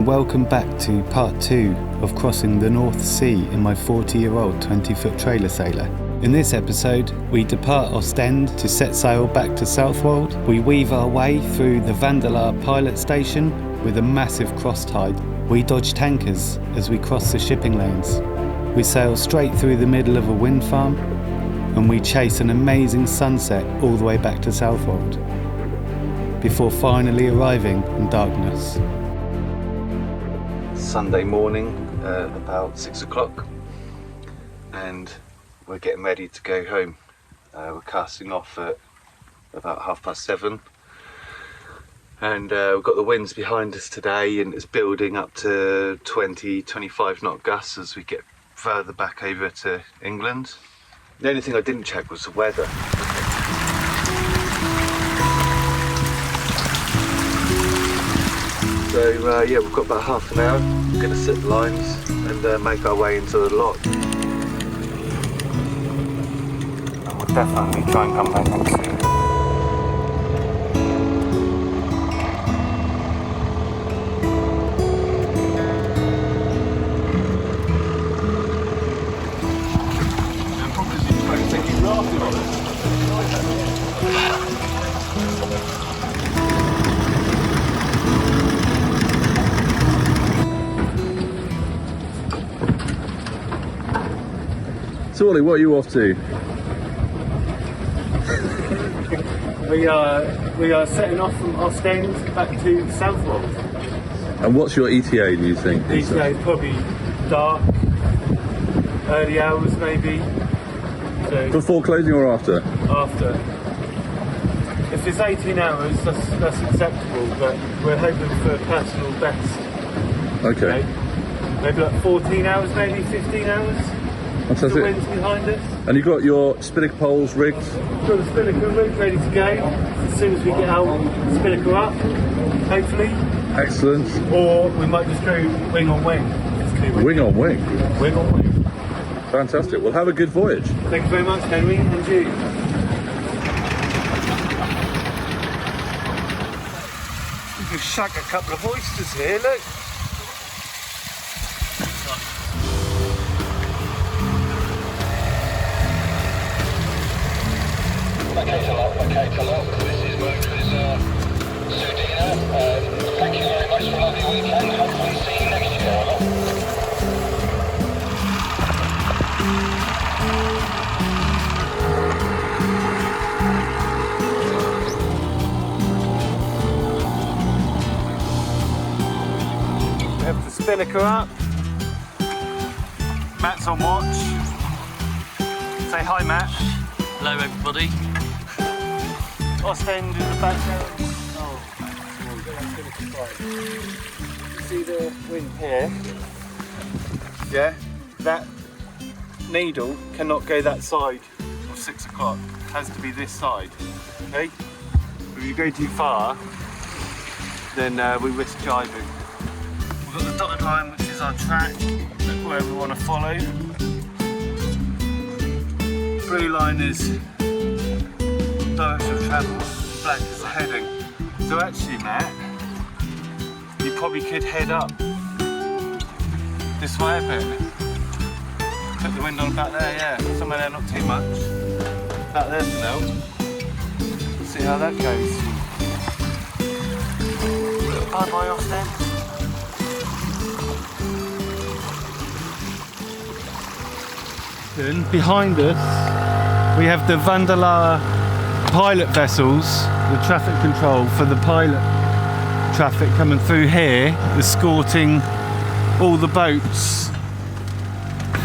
Welcome back to part 2 of crossing the North Sea in my 40-year-old 20-foot trailer sailor. In this episode, we depart Oostende to set sail back to Southwold. We weave our way through the Vandelaar pilot station with a massive cross tide. We dodge tankers as we cross the shipping lanes. We sail straight through the middle of a wind farm, and we chase an amazing sunset all the way back to Southwold, before finally arriving in darkness. Sunday morning, about 6 o'clock, and we're getting ready to go home. We're casting off at about 7:30, and we've got the winds behind us today, and it's building up to 20-25 knot gusts as we get further back over to England. The only thing I didn't check was the weather. So yeah, we've got about half an hour. We're going to set the lines and make our way into the lock. And we'll definitely try and come back home soon. And probably trying to take you laughing on it. So Ollie, what are you off to? We are setting off from Oostende back to Southwold. And what's your ETA, do you think? ETA is probably dark, early hours maybe. So Before closing or after? after. If it's 18 hours, that's acceptable, but we're hoping for a personal best. Okay. Maybe like 14 hours, maybe 15 hours. The Fantastic. wind's behind us. And you've got your spinnaker poles rigged? Got the spinnaker rig ready to go. As soon as we get our spinnaker up, hopefully. Excellent. Or we might just go wing on wing. Wing on wing. Wing on wing. Fantastic. Well, have a good voyage. Thank you very much, Henry, and you. We can shag a couple of oysters here, look. Okay to lock. This is Motors Sudina. Thank you very much for a lovely weekend. Hopefully see you next year. We have the spinnaker up. Matt's on watch. Say hi, Matt. Hello everybody. Oostende in the background. Oh, you see the wind here? Yeah, that needle cannot go that side of 6 o'clock. It has to be this side. Okay? If you go too far, then we risk jibing. We've got the dotted line, which is our track, where we want to follow. Blue line is direction of travel, black is the heading. So actually, Matt, you probably could head up this way a bit. Put the wind on about there, yeah. Somewhere there, not too much. About there for now. See how that goes. Bye bye, Oostende. Behind us, we have the Vandelaar pilot vessels, the traffic control for the pilot traffic coming through here, escorting all the boats.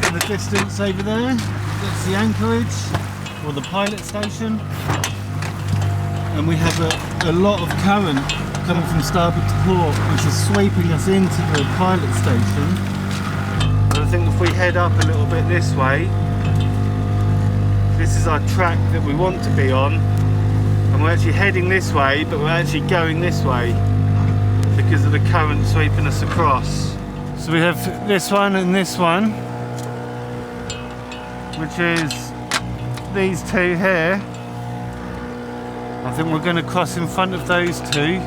In the distance over there, that's the anchorage, or the pilot station. And we have a lot of current coming from starboard to port, which is sweeping us into the pilot station. And I think if we head up a little bit this way, this is our track that we want to be on, and we're actually heading this way, but we're actually going this way because of the current sweeping us across. So we have this one and this one, which is these two here. I think we're going to cross in front of those two,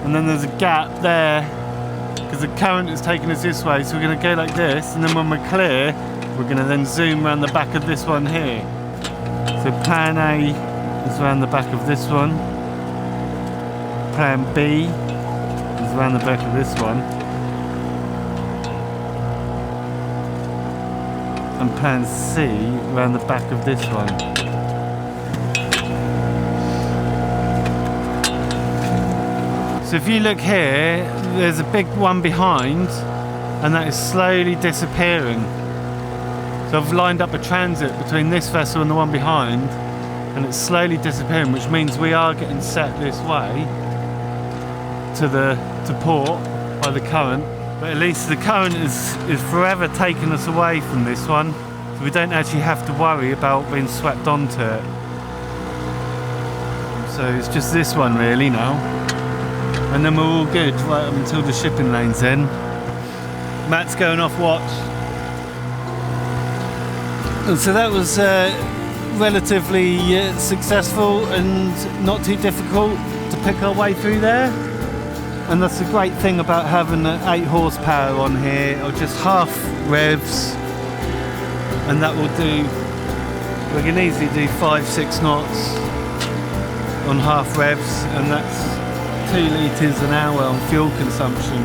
and then there's a gap there because the current is taking us this way, so we're going to go like this, and then when we're clear, we're going to then zoom around the back of this one here. So plan A is around the back of this one, plan B is around the back of this one, and plan C around the back of this one. So if you look here, there's a big one behind, and that is slowly disappearing. So I've lined up a transit between this vessel and the one behind, and it's slowly disappearing, which means we are getting set this way to port by the current. But at least the current is forever taking us away from this one, so we don't actually have to worry about being swept onto it. So it's just this one really now. And then we're all good right up until the shipping lane's in. Matt's going off watch. And so that was relatively successful and not too difficult to pick our way through there. And that's the great thing about having 8 horsepower on here, or just half revs. And that will do, we can easily do 5-6 knots on half revs, and that's 2 litres an hour on fuel consumption.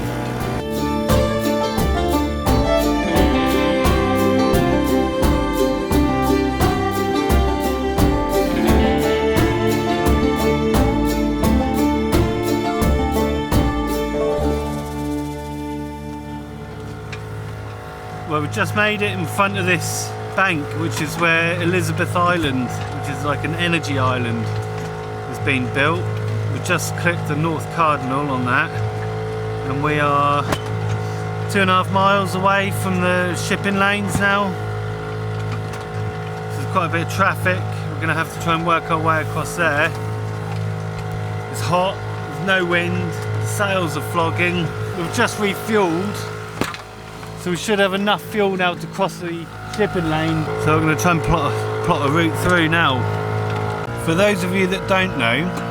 Well, we've just made it in front of this bank, which is where Elizabeth Island, which is like an energy island, is being built. We've just clicked the North Cardinal on that, and we are 2.5 miles away from the shipping lanes now. So there's quite a bit of traffic. We're going to have to try and work our way across there. It's hot, there's no wind, the sails are flogging. We've just refueled, so we should have enough fuel now to cross the shipping lane. So we're going to try and plot a route through now. For those of you that don't know,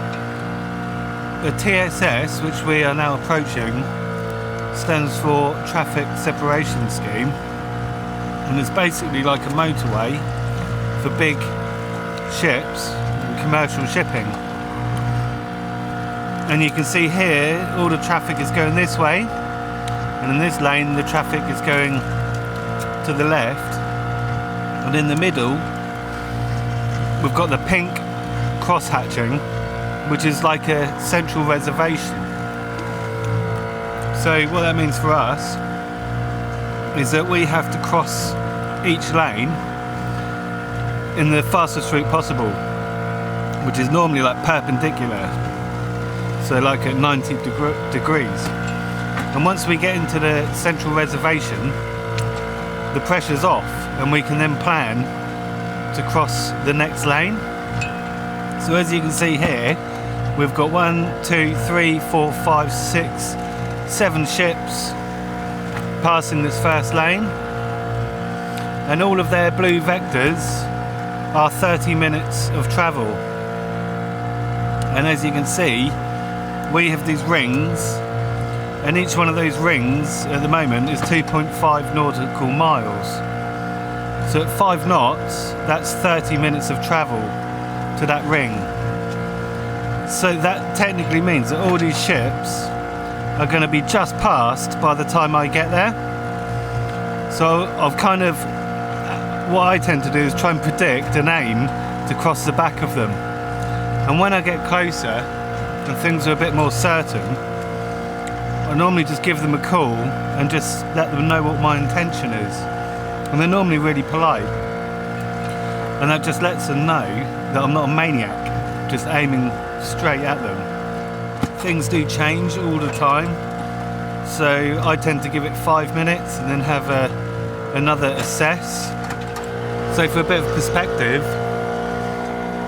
the TSS, which we are now approaching, stands for Traffic Separation Scheme, and it's basically like a motorway for big ships and commercial shipping. And you can see here all the traffic is going this way, and in this lane the traffic is going to the left, and in the middle we've got the pink cross-hatching, which is like a central reservation. So what that means for us is that we have to cross each lane in the fastest route possible, which is normally like perpendicular, so like at 90 degrees. And once we get into the central reservation, the pressure's off, and we can then plan to cross the next lane. So as you can see here, we've got 1, 2, 3, 4, 5, 6, 7 ships passing this first lane, and all of their blue vectors are 30 minutes of travel. And as you can see, we have these rings, and each one of those rings at the moment is 2.5 nautical miles. So at 5 knots, that's 30 minutes of travel to that ring. So that technically means that all these ships are going to be just passed by the time I get there. So I've kind of, what I tend to do is try and predict and aim to cross the back of them. And when I get closer and things are a bit more certain, I normally just give them a call and just let them know what my intention is. And they're normally really polite. And that just lets them know that I'm not a maniac, just aiming straight at them. Things do change all the time, so I tend to give it 5 minutes and then have another assess. So for a bit of perspective,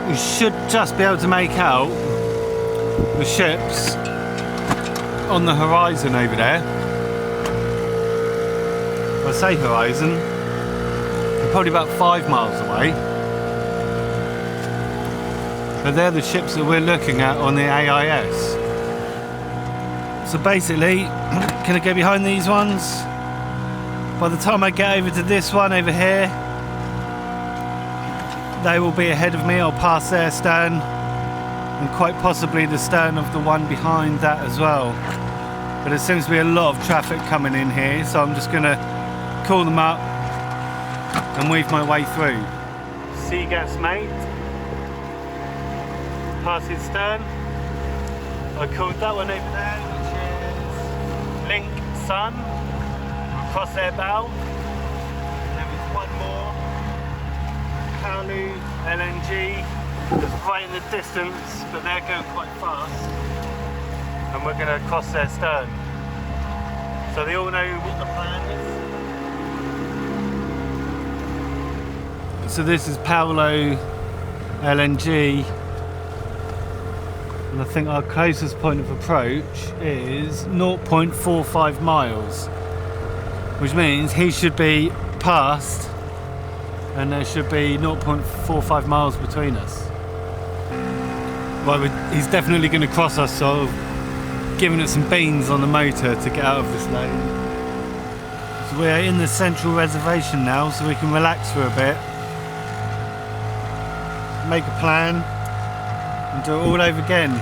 we should just be able to make out the ships on the horizon over there. I say horizon, they're probably about 5 miles away. But they're the ships that we're looking at on the AIS. So basically, can I get behind these ones? By the time I get over to this one over here, they will be ahead of me. I'll pass their stern and quite possibly the stern of the one behind that as well. But there seems to be a lot of traffic coming in here, so I'm just going to call them up and weave my way through. Sea gas mate, passing stern. I called that one over there, which is Link Sun, across their bow. There is one more, Kalu LNG, that's right in the distance, but they're going quite fast. And we're going to cross their stern. So they all know what the plan is. So this is Paolo LNG. And I think our closest point of approach is 0.45 miles, which means he should be past and there should be 0.45 miles between us. Well, he's definitely going to cross us, so giving it some beans on the motor to get out of this lane. So we're in the central reservation now, so we can relax for a bit, make a plan and do it all over again.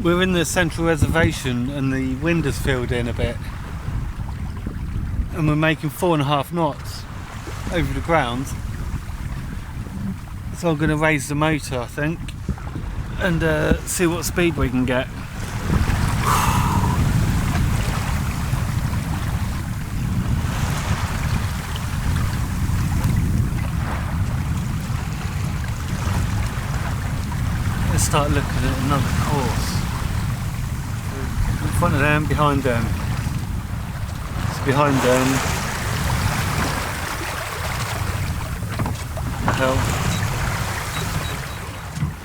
We're in the central reservation and the wind has filled in a bit and we're making 4.5 knots over the ground, so I'm going to raise the motor I think and see what speed we can get. Let's start looking at another course. In front of them, behind them. It's behind them. What the hell?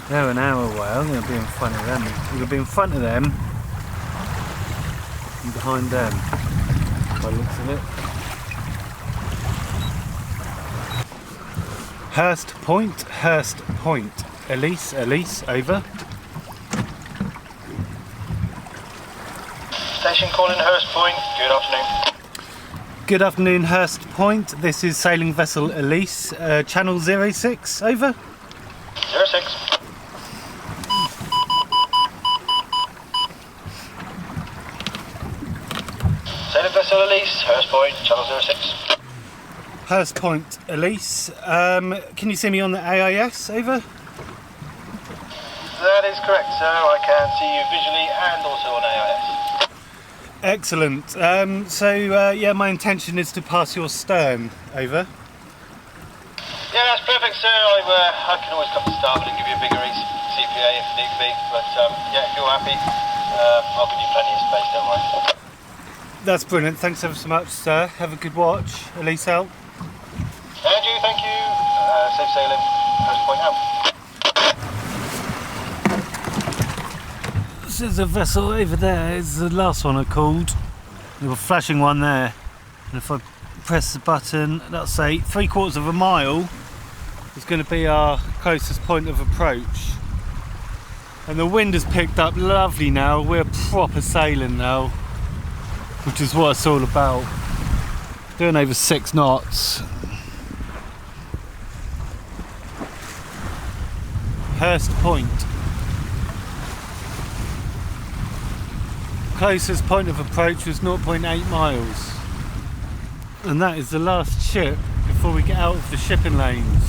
They're an hour away. I'm going to be in front of them. I'm going to be in front of them and behind them, by the looks of it. Hurst Point. Elise, over. Station calling Hurst Point. Good afternoon. Good afternoon, Hurst Point. This is sailing vessel Elise, channel 06, over. 06. Sailing vessel Elise, Hurst Point, channel 06. Hurst Point, Elise. Can you see me on the AIS, over? That is correct, sir. I can see you visually and also on AIS. Excellent. Yeah, my intention is to pass your stern, over. Yeah, that's perfect, sir. I can always come to starboard and give you a bigger CPA if need be, but yeah, if you're happy, I'll give you plenty of space, don't worry. That's brilliant. Thanks ever so much, sir. Have a good watch. Elise out. And you, thank you. Safe sailing. Hurst Point out. There's a vessel over there. It's the last one I called. There's a flashing one there. And if I press the button, let's say 3/4 of a mile is going to be our closest point of approach. And the wind has picked up lovely now. We're proper sailing now, which is what it's all about. Doing over 6 knots. Hurst Point. Closest point of approach was 0.8 miles. And that is the last ship before we get out of the shipping lanes.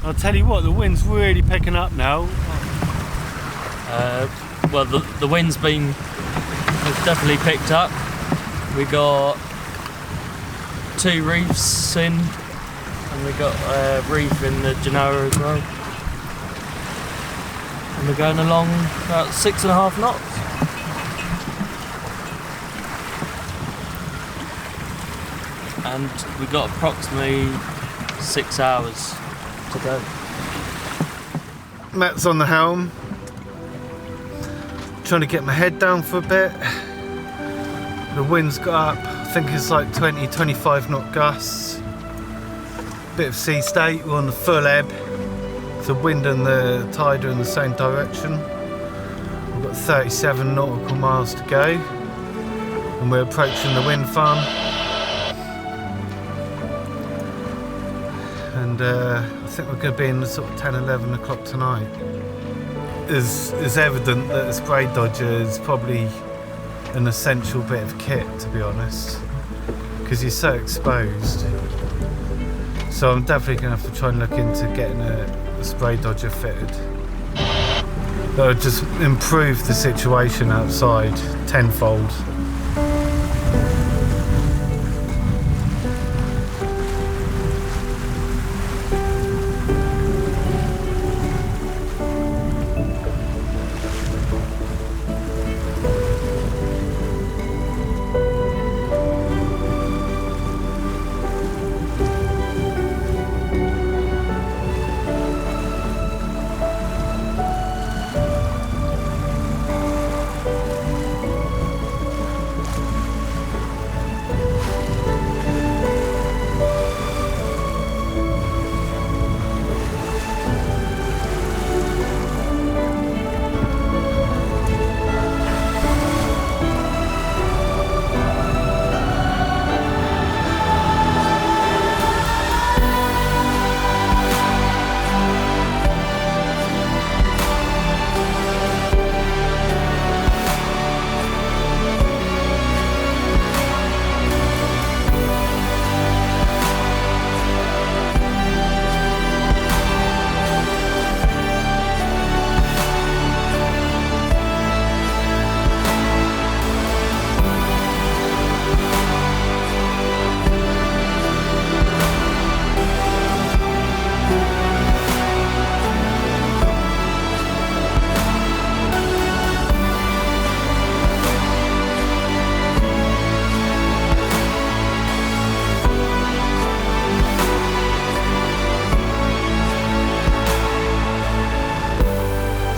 I'll tell you what, the wind's really picking up now. Well, the wind's has definitely picked up. We got 2 reefs in, and we got a reef in the Genoa as well. And we're going along about 6.5 knots. And we got approximately 6 hours to go. Matt's on the helm. Trying to get my head down for a bit. The wind's got up, I think it's like 20-25 knot gusts. Bit of sea state, we're on the full ebb. The wind and the tide are in the same direction. We've got got 37 nautical miles to go, and we're approaching the wind farm. And I think we're going to be in the sort of 10, 11 o'clock tonight. It's evident that a spray dodger is probably an essential bit of kit, to be honest, because you're so exposed. So I'm definitely going to have to try and look into getting a spray dodger fitted. That would just improve the situation outside tenfold.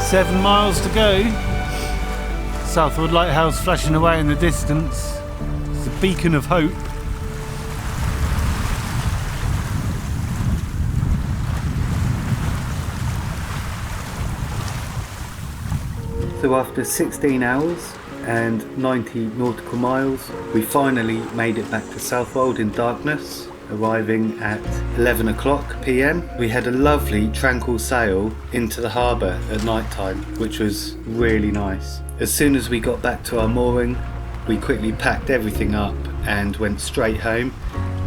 Seven miles to go. Southwold Lighthouse flashing away in the distance. It's a beacon of hope. So after 16 hours and 90 nautical miles, we finally made it back to Southwold in darkness, arriving at 11 o'clock PM. We had a lovely tranquil sail into the harbour at night time, which was really nice. As soon as we got back to our mooring, we quickly packed everything up and went straight home,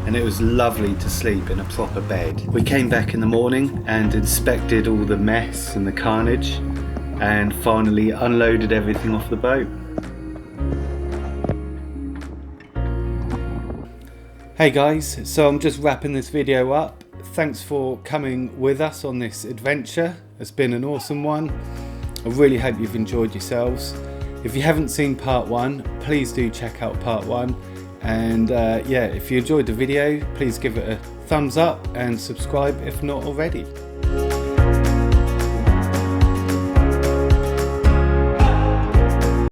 and it was lovely to sleep in a proper bed. We came back in the morning and inspected all the mess and the carnage, and finally unloaded everything off the boat. Hey guys, so I'm just wrapping this video up. Thanks for coming with us on this adventure. It's been an awesome one. I really hope you've enjoyed yourselves. If you haven't seen part one, please do check out part one. And yeah, if you enjoyed the video, please give it a thumbs up and subscribe if not already.